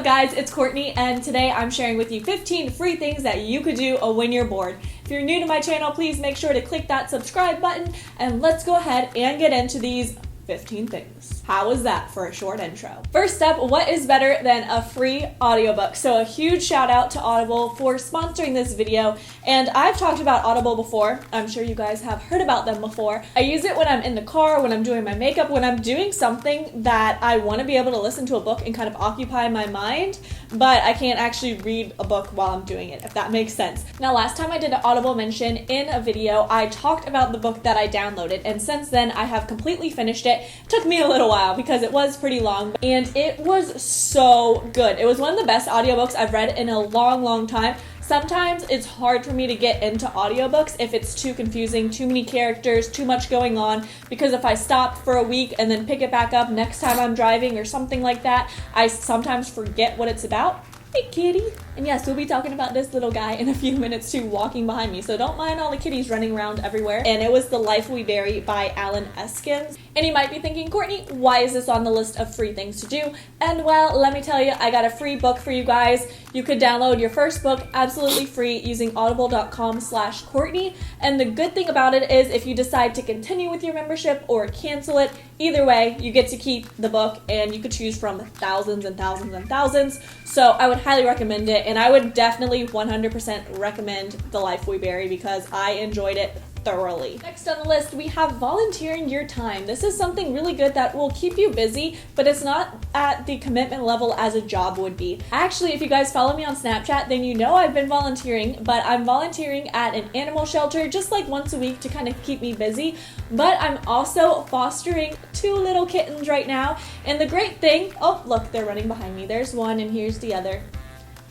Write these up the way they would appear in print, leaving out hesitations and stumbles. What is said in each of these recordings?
up guys, it's Courtney and today I'm sharing with you 15 free things that you could do when you're bored. If you're new to my channel, please make sure to click that subscribe button and let's go ahead and get into these 15 things. How was that for a short intro? First up, what is better than a free audiobook? So a huge shout out to Audible for sponsoring this video. And I've talked about Audible before. I'm sure you guys have heard about them before. I use it when I'm in the car, when I'm doing my makeup, when I'm doing something that I want to be able to listen to a book and kind of occupy my mind, but I can't actually read a book while I'm doing it, if that makes sense. Now, last time I did an Audible mention in a video, I talked about the book that I downloaded, and since then I have completely finished it. Took me a little while because it was pretty long, and it was so good. It was one of the best audiobooks I've read in a long time. Sometimes it's hard for me to get into audiobooks if it's too confusing, too many characters, too much going on, because if I stop for a week and then pick it back up next time I'm driving or something like that, I sometimes forget what it's about. Hey kitty! And yes, we'll be talking about this little guy in a few minutes too, walking behind me, so don't mind all the kitties running around everywhere. And it was The Life We Bury by Alan Eskins. And you might be thinking, Courtney, why is this on the list of free things to do? And well, let me tell you, I got a free book for you guys. You could download your first book absolutely free using audible.com/Courtney. And the good thing about it is if you decide to continue with your membership or cancel it, either way, you get to keep the book and you could choose from thousands and thousands and thousands. So I would highly recommend it, and I would definitely 100% recommend The Life We Bury because I enjoyed it thoroughly. Next on the list, we have volunteering your time. This is something really good that will keep you busy, but it's not at the commitment level as a job would be. Actually, if you guys follow me on Snapchat, then you know I've been volunteering, but I'm volunteering at an animal shelter just like once a week to kind of keep me busy. But I'm also fostering 2 little kittens right now, and the great thing, oh look, they're running behind me. There's one and here's the other.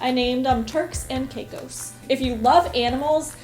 I named them Turks and Caicos. If you love animals,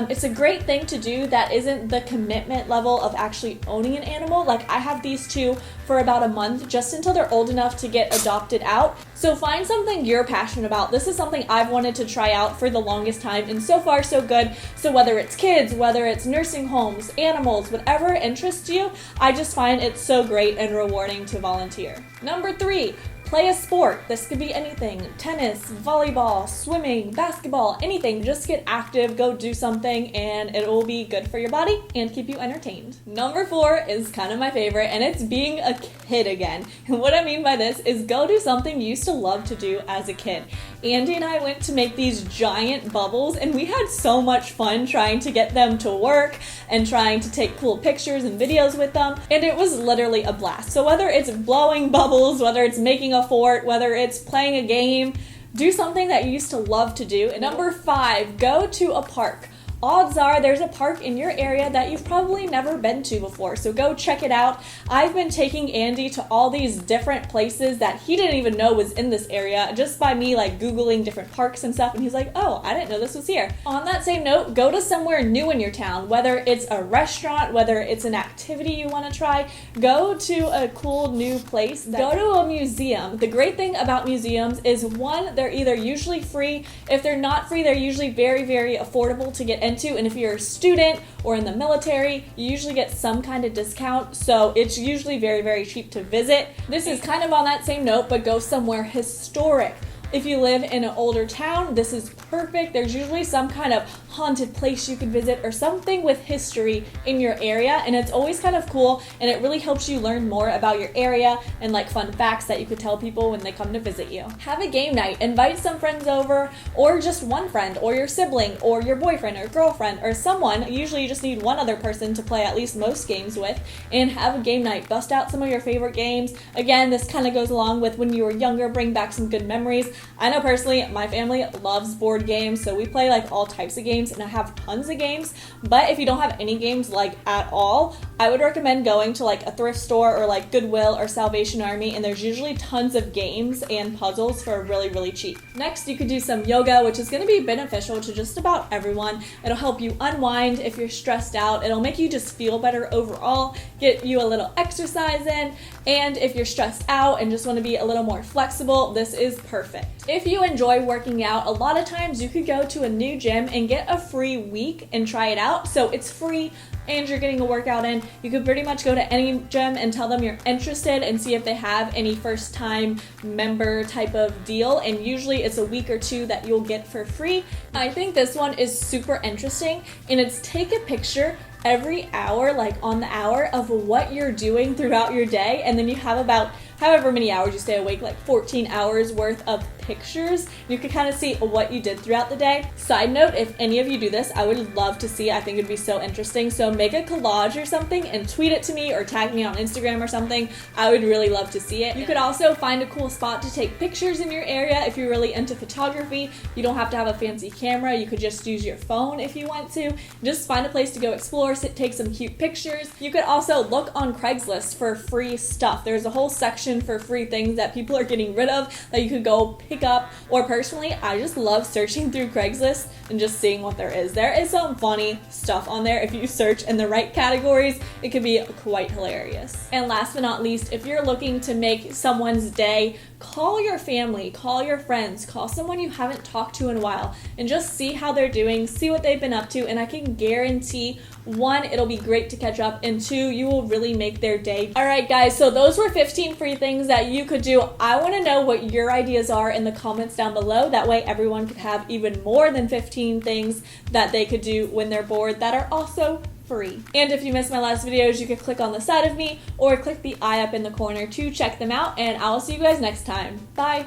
it's a great thing to do that isn't the commitment level of actually owning an animal. Like I have these 2 for about a month just until they're old enough to get adopted out. So find something you're passionate about. This is something I've wanted to try out for the longest time, and so far so good. So whether it's kids, whether it's nursing homes, animals, whatever interests you, I just find it so great and rewarding to volunteer. Number 3. Play a sport. This could be anything. Tennis, volleyball, swimming, basketball, anything. Just get active, go do something, and it will be good for your body and keep you entertained. Number 4 is kind of my favorite, and it's being a kid again. And what I mean by this is go do something you used to love to do as a kid. Andy and I went to make these giant bubbles, and we had so much fun trying to get them to work and trying to take cool pictures and videos with them, and it was literally a blast. So whether it's blowing bubbles, whether it's making a fort, whether it's playing a game, do something that you used to love to do. And number 5, go to a park. Odds are there's a park in your area that you've probably never been to before, so go check it out. I've been taking Andy to all these different places that he didn't even know was in this area just by me like Googling different parks and stuff, and he's like, oh, I didn't know this was here. On that same note, go to somewhere new in your town, whether it's a restaurant, whether it's an activity you want to try, go to a cool new place. Go to a museum. The great thing about museums is 1, they're either usually free. If they're not free, they're usually very affordable to get into, and if you're a student or in the military, you usually get some kind of discount, so it's usually very cheap to visit. This is kind of on that same note, but go somewhere historic. If you live in an older town, this is perfect. There's usually some kind of haunted place you could visit or something with history in your area, and it's always kind of cool, and it really helps you learn more about your area and like fun facts that you could tell people when they come to visit you. Have a game night. Invite some friends over, or just one friend, or your sibling, or your boyfriend or girlfriend, or someone. Usually you just need one other person to play at least most games with, and have a game night. Bust out some of your favorite games. Again, this kind of goes along with when you were younger, bring back some good memories. I know personally, my family loves board games, so we play like all types of games, and I have tons of games. But if you don't have any games like at all, I would recommend going to like a thrift store or like Goodwill or Salvation Army, and there's usually tons of games and puzzles for really cheap. Next, you could do some yoga, which is going to be beneficial to just about everyone. It'll help you unwind if you're stressed out. It'll make you just feel better overall, get you a little exercise in, and if you're stressed out and just want to be a little more flexible, this is perfect. If you enjoy working out, a lot of times you could go to a new gym and get a free week and try it out. So it's free, and you're getting a workout in. You could pretty much go to any gym and tell them you're interested and see if they have any first time member type of deal, and usually it's a week or two that you'll get for free. I think this one is super interesting, and it's take a picture every hour, like on the hour, of what you're doing throughout your day, and then you have about however many hours you stay awake, like 14 hours worth of pictures. You can kind of see what you did throughout the day. Side note, if any of you do this, I would love to see. I think it'd be so interesting. So make a collage or something and tweet it to me or tag me on Instagram or something. I would really love to see it. You could also find a cool spot to take pictures in your area if you're really into photography. You don't have to have a fancy camera. You could just use your phone if you want to. Just find a place to go explore, take some cute pictures. You could also look on Craigslist for free stuff. There's a whole section for free things that people are getting rid of that you could go pick up. Or personally, I just love searching through Craigslist and just seeing what there is. There is some funny stuff on there. If you search in the right categories, it could be quite hilarious. And last but not least, if you're looking to make someone's day, call your family, call your friends, call someone you haven't talked to in a while, and just see how they're doing, see what they've been up to, and I can guarantee, 1, it'll be great to catch up, and 2, you will really make their day. Alright guys, so those were 15 free things that you could do. I want to know what your ideas are in the comments down below. That way everyone could have even more than 15 things that they could do when they're bored that are also free. And if you missed my last videos, you can click on the side of me or click the eye up in the corner to check them out, and I'll see you guys next time. Bye!